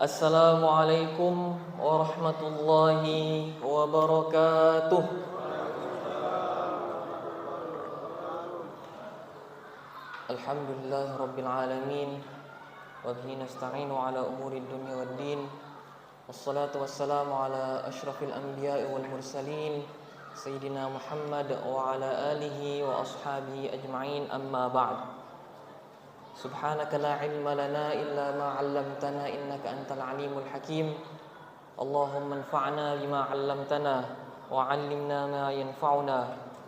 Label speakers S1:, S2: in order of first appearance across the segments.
S1: Assalamualaikum warahmatullahi wabarakatuh. Alhamdulillah rabbil alamin, wa bihi nasta'inu ala umuri dunya waddin. Wassalatu wassalamu ala asyrafil anbiya'i wal mursalin, sayyidina Muhammad wa ala alihi wa ashabihi ajma'in, amma ba'd. Subhanaka la ilma lana illa ma 'allamtana innaka antal alimul hakim. Allahumma anfa'na bima 'allamtana wa 'allimna ma yanfa'una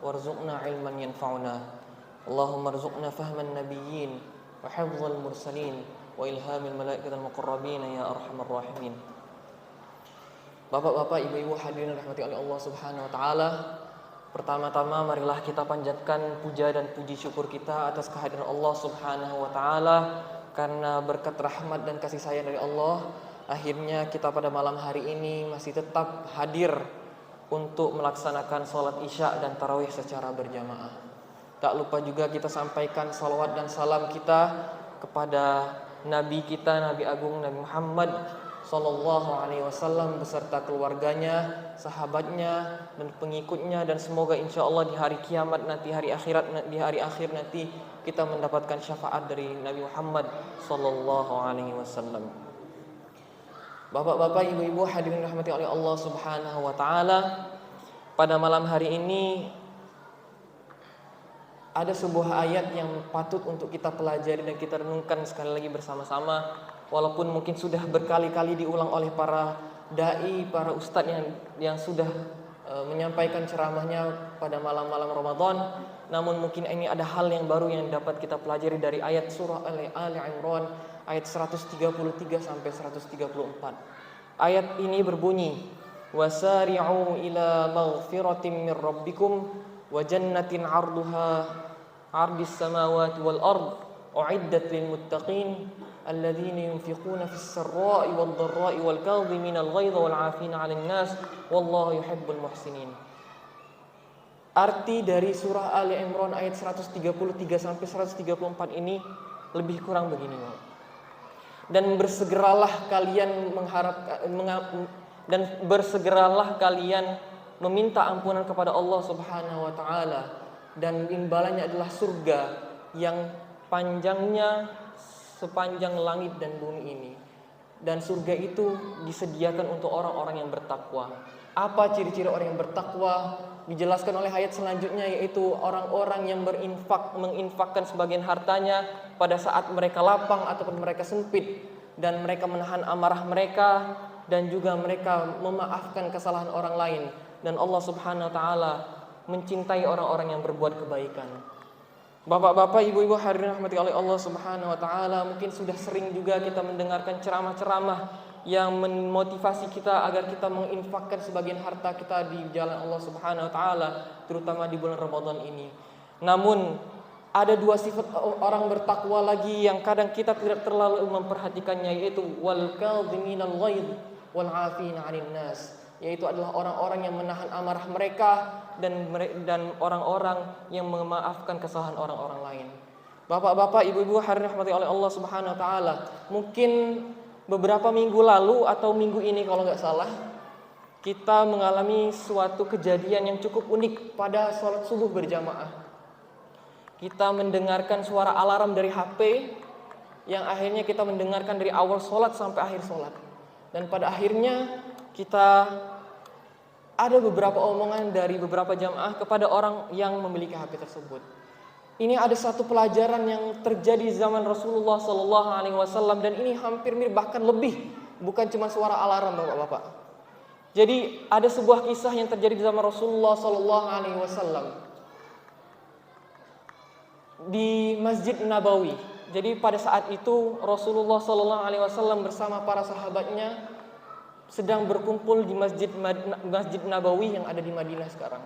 S1: warzuqna 'ilman yanfa'una. Allahumma arzuqna fahman nabiyyin wa hifdzal mursalin wa ilhamil malaikatil muqarrabin ya arhamar rahimin. Bapak-bapak, ibu-ibu hadirin rahmati oleh Allah Subhanahu wa taala. Pertama-tama marilah kita panjatkan puja dan puji syukur kita atas kehadiran Allah Subhanahu wa taala, karena berkat rahmat dan kasih sayang dari Allah, akhirnya kita pada malam hari ini masih tetap hadir untuk melaksanakan sholat isya dan tarawih secara berjamaah. Tak lupa juga kita sampaikan salawat dan salam kita kepada Nabi kita, Nabi Agung Nabi Muhammad Sallallahu Alaihi Wasallam beserta keluarganya, sahabatnya, dan pengikutnya, dan semoga insya Allah di hari kiamat nanti, hari akhir nanti kita mendapatkan syafaat dari Nabi Muhammad Sallallahu Alaihi Wasallam. Bapak-bapak, ibu-ibu hadirin rahmati oleh Allah Subhanahu Wa Taala, pada malam hari ini ada sebuah ayat yang patut untuk kita pelajari dan kita renungkan sekali lagi bersama-sama. Walaupun mungkin sudah berkali-kali diulang oleh para dai, para ustadz yang sudah menyampaikan ceramahnya pada malam-malam Ramadan, namun mungkin ini ada hal yang baru yang dapat kita pelajari dari ayat surah Ali Imran ayat 133 sampai 134. Ayat ini berbunyi, wasari'u ila maghfiratin min rabbikum wa jannatin 'arduha 'ardis samawati wal ard u'iddat lil muttaqin alladzina yunfiquna fis sarra'i wad dharra'i wal kadhiminal ghaidha wal 'afina 'anil nas wallahu yuhibbul muhsinin. Arti dari surah Ali Imran ayat 133 sampai 134 ini lebih kurang begini. Dan bersegeralah kalian meminta ampunan kepada Allah Subhanahu wa taala, dan imbalannya adalah surga yang panjangnya sepanjang langit dan bumi ini. Dan surga itu disediakan untuk orang-orang yang bertakwa. Apa ciri-ciri orang yang bertakwa? Dijelaskan oleh ayat selanjutnya, yaitu orang-orang yang menginfakkan sebagian hartanya pada saat mereka lapang ataupun mereka sempit, dan mereka menahan amarah mereka, dan juga mereka memaafkan kesalahan orang lain. Dan Allah Subhanahu wa taala mencintai orang-orang yang berbuat kebaikan. Bapak-bapak, ibu-ibu hadirin rahmati oleh Allah Subhanahu wa taala, mungkin sudah sering juga kita mendengarkan ceramah-ceramah yang memotivasi kita agar kita menginfakkan sebagian harta kita di jalan Allah Subhanahu wa taala, terutama di bulan Ramadan ini. Namun ada dua sifat orang bertakwa lagi yang kadang kita tidak terlalu memperhatikannya, yaitu wal kadhiminal ghaidh wal 'afina 'anil nas, yaitu adalah orang-orang yang menahan amarah mereka dan orang-orang yang memaafkan kesalahan orang-orang lain. Bapak-bapak, ibu-ibu hadirin rahmati oleh Allah Subhanahu wa taala, mungkin beberapa minggu lalu atau minggu ini kalau nggak salah, kita mengalami suatu kejadian yang cukup unik pada sholat subuh berjamaah. Kita mendengarkan suara alarm dari HP yang akhirnya kita mendengarkan dari awal sholat sampai akhir sholat. Dan pada akhirnya kita ada beberapa omongan dari beberapa jamaah kepada orang yang memiliki HP tersebut. Ini ada satu pelajaran yang terjadi di zaman Rasulullah Sallallahu Alaihi Wasallam, dan ini hampir mirip, bahkan lebih, bukan cuma suara alarm, bapak-bapak. Jadi ada sebuah kisah yang terjadi di zaman Rasulullah Sallallahu Alaihi Wasallam di Masjid Nabawi. Jadi pada saat itu Rasulullah Sallallahu Alaihi Wasallam bersama para sahabatnya sedang berkumpul di Masjid Nabawi yang ada di Madinah sekarang.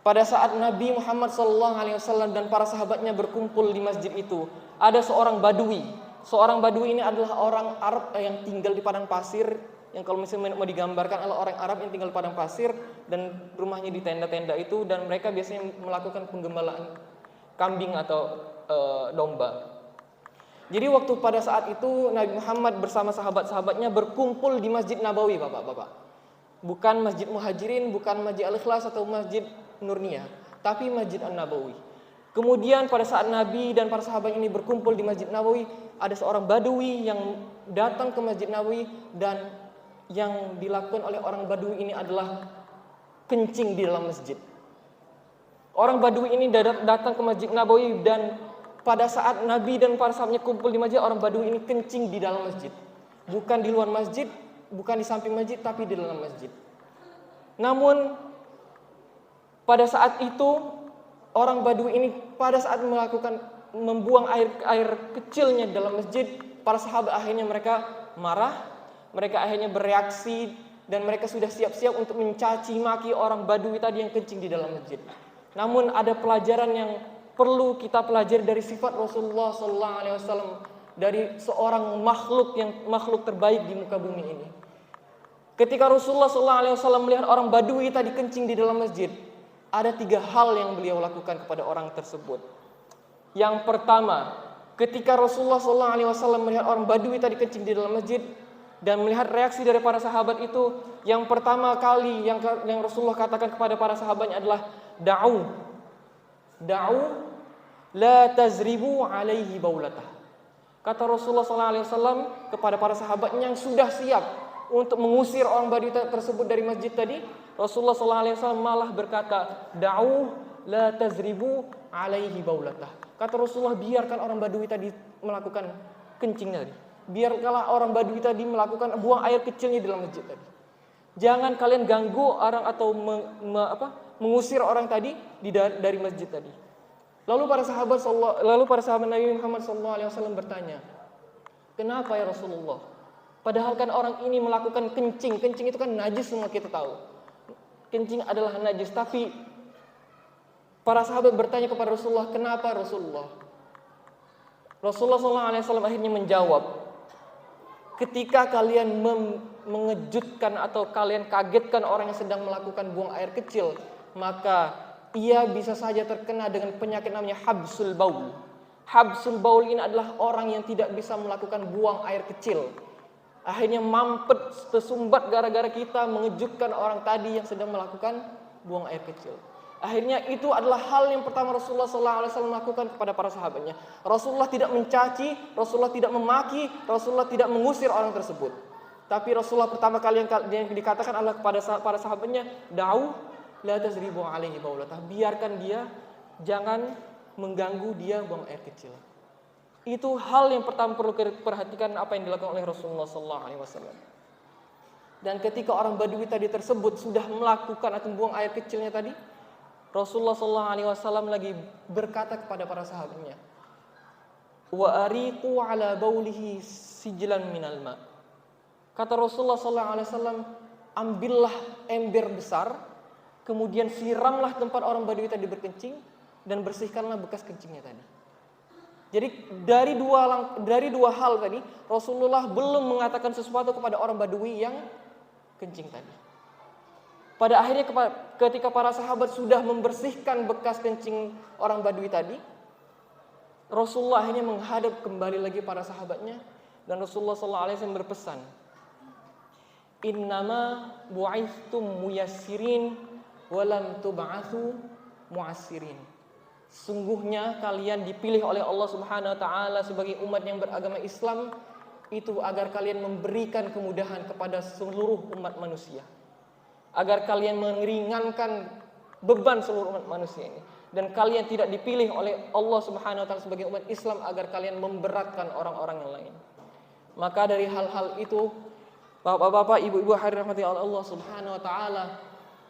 S1: Pada saat Nabi Muhammad SAW dan para sahabatnya berkumpul di masjid itu, ada seorang badui. Seorang badui ini adalah orang Arab yang tinggal di padang pasir, yang kalau misalnya mau digambarkan adalah orang Arab yang tinggal di padang pasir dan rumahnya di tenda-tenda itu, dan mereka biasanya melakukan penggembalaan kambing atau domba. Jadi waktu pada saat itu Nabi Muhammad bersama sahabat-sahabatnya berkumpul di Masjid Nabawi, Bapak-bapak. Bukan Masjid Muhajirin, bukan Masjid Al-Ikhlas atau Masjid Nurnia, tapi Masjid An-Nabawi. Kemudian pada saat Nabi dan para sahabat ini berkumpul di Masjid Nabawi, ada seorang Badui yang datang ke Masjid Nabawi, dan yang dilakukan oleh orang Badui ini adalah kencing di dalam masjid. Orang Badui ini datang ke Masjid Nabawi, dan pada saat Nabi dan para sahabatnya kumpul di masjid, orang Badui ini kencing di dalam masjid. Bukan di luar masjid, bukan di samping masjid, tapi di dalam masjid. Namun pada saat itu orang Badui ini pada saat membuang air kecilnya dalam masjid, para sahabat akhirnya mereka marah, mereka akhirnya bereaksi, dan mereka sudah siap-siap untuk mencaci maki orang Badui tadi yang kencing di dalam masjid. Namun ada pelajaran yang perlu kita pelajari dari sifat Rasulullah SAW, dari seorang makhluk terbaik di muka bumi ini. Ketika Rasulullah SAW melihat orang Badui tadi kencing di dalam masjid, ada 3 hal yang beliau lakukan kepada orang tersebut. Yang pertama, ketika Rasulullah SAW melihat orang Badui tadi kencing di dalam masjid dan melihat reaksi dari para sahabat itu, yang pertama kali yang Rasulullah katakan kepada para sahabatnya adalah da'u la tazribu alaihi baulatah. Kata Rasulullah SAW kepada para sahabatnya yang sudah siap untuk mengusir orang Badui tersebut dari masjid tadi, Rasulullah SAW malah berkata, da'u la tazribu alaihi baulatah. Kata Rasulullah, biarkan orang Badui tadi melakukan kencing tadi. Biarkanlah orang Badui tadi melakukan buang air kecilnya di dalam masjid tadi. Jangan kalian ganggu orang atau mengusir orang tadi dari masjid tadi. Lalu para sahabat Nabi Muhammad SAW bertanya, kenapa ya Rasulullah? Padahal kan orang ini melakukan kencing itu kan najis, semua kita tahu. Kencing adalah najis, tapi para sahabat bertanya kepada Rasulullah, kenapa Rasulullah? Rasulullah SAW akhirnya menjawab, ketika kalian mengejutkan atau kalian kagetkan orang yang sedang melakukan buang air kecil, maka ia bisa saja terkena dengan penyakit namanya habsul baul. Habsul baul ini adalah orang yang tidak bisa melakukan buang air kecil. Akhirnya mampet, tersumbat gara-gara kita mengejutkan orang tadi yang sedang melakukan buang air kecil. Akhirnya itu adalah hal yang pertama Rasulullah SAW lakukan kepada para sahabatnya. Rasulullah tidak mencaci, Rasulullah tidak memaki, Rasulullah tidak mengusir orang tersebut. Tapi Rasulullah pertama kali yang dikatakan adalah kepada para sahabatnya, da'u la tazribu alaihi baulatah. Biarkan dia, jangan mengganggu dia buang air kecil. Itu hal yang pertama perlu perhatikan apa yang dilakukan oleh Rasulullah SAW. Dan ketika orang Badui tadi tersebut sudah melakukan atau buang air kecilnya tadi, Rasulullah SAW lagi berkata kepada para sahabatnya, wa ariqu ala baulihi sijlan minal ma. Kata Rasulullah SAW, ambillah ember besar, kemudian siramlah tempat orang Badui tadi berkencing, dan bersihkanlah bekas kencingnya tadi. Jadi dari dua hal tadi, Rasulullah belum mengatakan sesuatu kepada orang Badui yang kencing tadi. Pada akhirnya ketika para sahabat sudah membersihkan bekas kencing orang Badui tadi, Rasulullah akhirnya menghadap kembali lagi para sahabatnya, dan Rasulullah SAW berpesan, innama bu'ithtum muyassirin walam tub'atsu mu'assirin. Sungguhnya kalian dipilih oleh Allah Subhanahu wa taala sebagai umat yang beragama Islam itu agar kalian memberikan kemudahan kepada seluruh umat manusia. Agar kalian meringankan beban seluruh umat manusia ini, dan kalian tidak dipilih oleh Allah Subhanahu wa taala sebagai umat Islam agar kalian memberatkan orang-orang yang lain. Maka dari hal-hal itu, Bapak-bapak, Ibu-ibu hadirin rahmati Allah Subhanahu wa taala,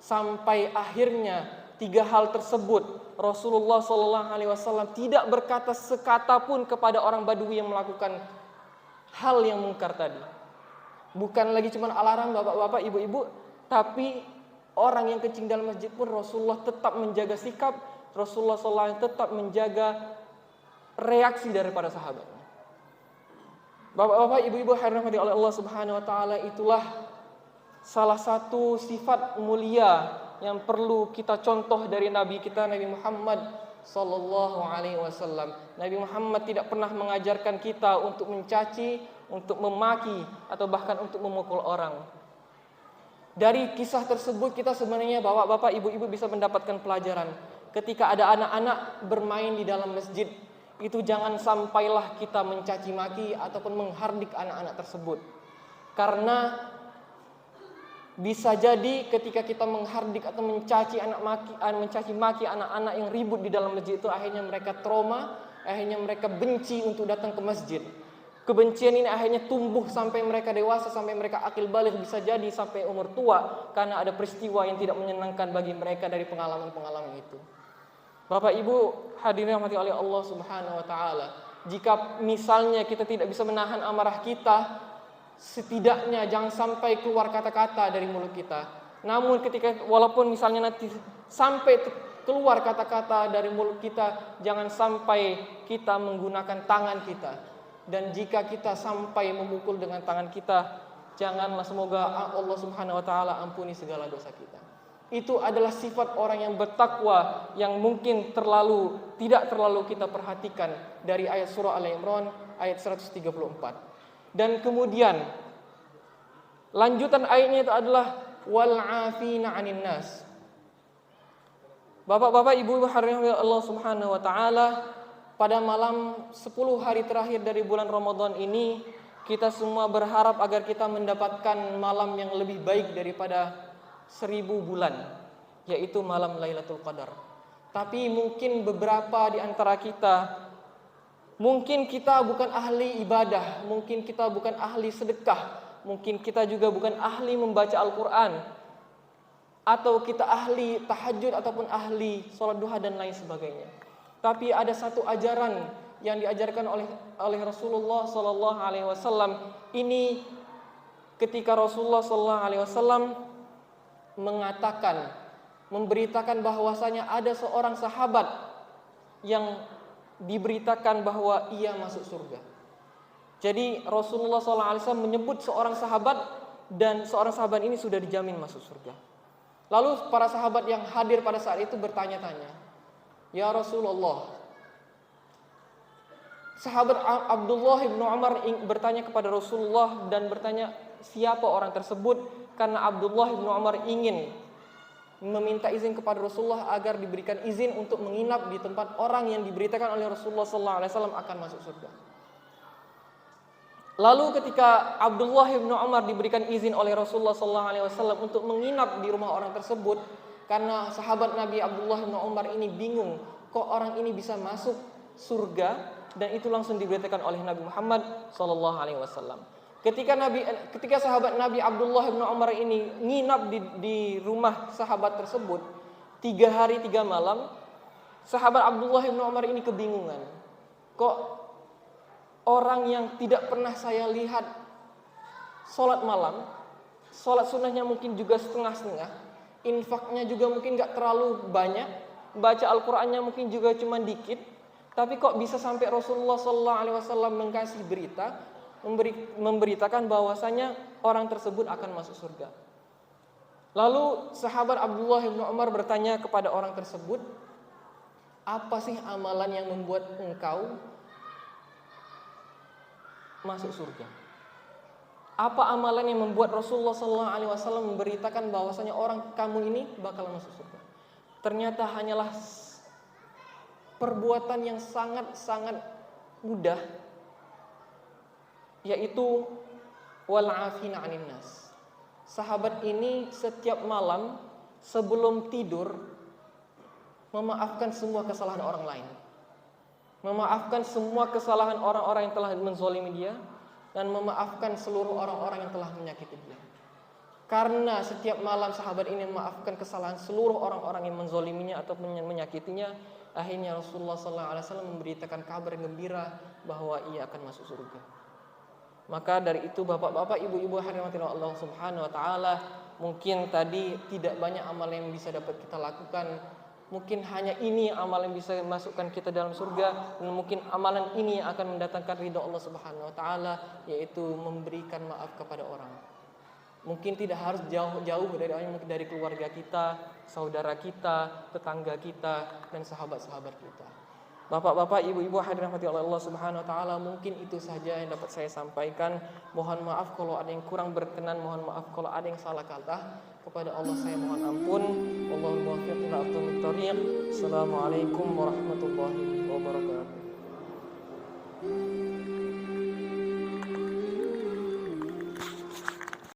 S1: sampai akhirnya 3 hal tersebut Rasulullah SAW tidak berkata sekata pun kepada orang Badui yang melakukan hal yang mungkar tadi. Bukan lagi cuma alarm Bapak-bapak, Ibu-ibu, tapi orang yang kencing dalam masjid pun Rasulullah tetap menjaga sikap, Rasulullah SAW tetap menjaga reaksi daripada sahabatnya. Bapak-bapak, Ibu-ibu hadirin rahmati Allah Subhanahu wa taala, itulah salah satu sifat mulia yang perlu kita contoh dari Nabi kita Nabi Muhammad sallallahu alaihi wasallam. Nabi Muhammad tidak pernah mengajarkan kita untuk mencaci, untuk memaki, atau bahkan untuk memukul orang. Dari kisah tersebut kita sebenarnya bapak-bapak, ibu-ibu bisa mendapatkan pelajaran. Ketika ada anak-anak bermain di dalam masjid, itu jangan sampailah kita mencaci maki ataupun menghardik anak-anak tersebut. Karena bisa jadi ketika kita menghardik atau mencaci maki anak-anak yang ribut di dalam masjid itu, akhirnya mereka trauma, akhirnya mereka benci untuk datang ke masjid. Kebencian ini akhirnya tumbuh sampai mereka dewasa, sampai mereka akil balik, bisa jadi sampai umur tua, karena ada peristiwa yang tidak menyenangkan bagi mereka dari pengalaman-pengalaman itu. Bapak Ibu hadirin rahmati oleh Allah Subhanahu wa taala, jika misalnya kita tidak bisa menahan amarah kita, setidaknya jangan sampai keluar kata-kata dari mulut kita. Namun ketika walaupun misalnya nanti sampai keluar kata-kata dari mulut kita, jangan sampai kita menggunakan tangan kita. Dan jika kita sampai memukul dengan tangan kita, janganlah, semoga Allah Subhanahu wa taala ampuni segala dosa kita. Itu adalah sifat orang yang bertakwa yang mungkin tidak terlalu kita perhatikan dari ayat surah Al-Imran ayat 134. Dan kemudian lanjutan ayatnya itu adalah wal 'afina 'anil nas. Bapak-bapak, ibu-ibu hadirin Allah Subhanahu wa taala, pada malam 10 hari terakhir dari bulan Ramadan ini, kita semua berharap agar kita mendapatkan malam yang lebih baik daripada 1000 bulan, yaitu malam Lailatul Qadar. Tapi mungkin beberapa di antara kita, mungkin kita bukan ahli ibadah, mungkin kita bukan ahli sedekah, mungkin kita juga bukan ahli membaca Al-Quran, atau kita ahli tahajud ataupun ahli sholat duha dan lain sebagainya. Tapi ada satu ajaran yang diajarkan oleh Rasulullah sallallahu alaihi wasallam. Ini ketika Rasulullah sallallahu alaihi wasallam memberitakan bahwasanya ada seorang sahabat yang diberitakan bahwa ia masuk surga. Jadi Rasulullah sallallahu alaihi wasallam menyebut seorang sahabat, dan seorang sahabat ini sudah dijamin masuk surga. Lalu para sahabat yang hadir pada saat itu bertanya-tanya, "Ya Rasulullah." Sahabat Abdullah bin Umar bertanya kepada Rasulullah dan bertanya siapa orang tersebut, karena Abdullah bin Umar ingin meminta izin kepada Rasulullah agar diberikan izin untuk menginap di tempat orang yang diberitakan oleh Rasulullah SAW akan masuk surga. Lalu ketika Abdullah bin Umar diberikan izin oleh Rasulullah SAW untuk menginap di rumah orang tersebut, karena sahabat Nabi Abdullah bin Umar ini bingung, kok orang ini bisa masuk surga, dan itu langsung diberitakan oleh Nabi Muhammad SAW. Ketika sahabat Nabi Abdullah bin Umar ini nginap di rumah sahabat tersebut 3 hari 3 malam, sahabat Abdullah bin Umar ini kebingungan. Kok orang yang tidak pernah saya lihat sholat malam, sholat sunnahnya mungkin juga setengah-setengah, infaknya juga mungkin gak terlalu banyak, baca Al-Qur'annya mungkin juga cuma dikit, tapi kok bisa sampai Rasulullah SAW mengkasih berita, memberitakan bahwasanya orang tersebut akan masuk surga. Lalu sahabat Abdullah bin Umar bertanya kepada orang tersebut, apa sih amalan yang membuat engkau masuk surga? Apa amalan yang membuat Rasulullah SAW memberitakan bahwasanya orang kamu ini bakal masuk surga? Ternyata hanyalah perbuatan yang sangat-sangat mudah, yaitu wal 'afina 'anil nas. Sahabat ini setiap malam sebelum tidur memaafkan semua kesalahan orang lain, memaafkan semua kesalahan orang-orang yang telah menzalimi dia, dan memaafkan seluruh orang-orang yang telah menyakiti dia. Karena setiap malam sahabat ini memaafkan kesalahan seluruh orang-orang yang menzaliminya ataupun menyakitinya, akhirnya Rasulullah SAW memberitakan kabar gembira bahwa ia akan masuk surga. Maka dari itu bapak-bapak, ibu-ibu hadirin Allah Subhanahu wa taala, mungkin tadi tidak banyak amal yang bisa dapat kita lakukan. Mungkin hanya ini amal yang bisa masukkan kita dalam surga, dan mungkin amalan ini yang akan mendatangkan ridha Allah Subhanahu wa taala, yaitu memberikan maaf kepada orang. Mungkin tidak harus jauh-jauh mungkin dari keluarga kita, saudara kita, tetangga kita, dan sahabat-sahabat kita. Bapak-bapak, ibu-ibu hadirin rahmati Allah Subhanahu wa taala, mungkin itu saja yang dapat saya sampaikan. Mohon maaf kalau ada yang kurang berkenan, mohon maaf kalau ada yang salah kata. Kepada Allah saya mohon ampun. Wallahul muwaffiq ila aqwamit thoriq. Assalamualaikum warahmatullahi wabarakatuh.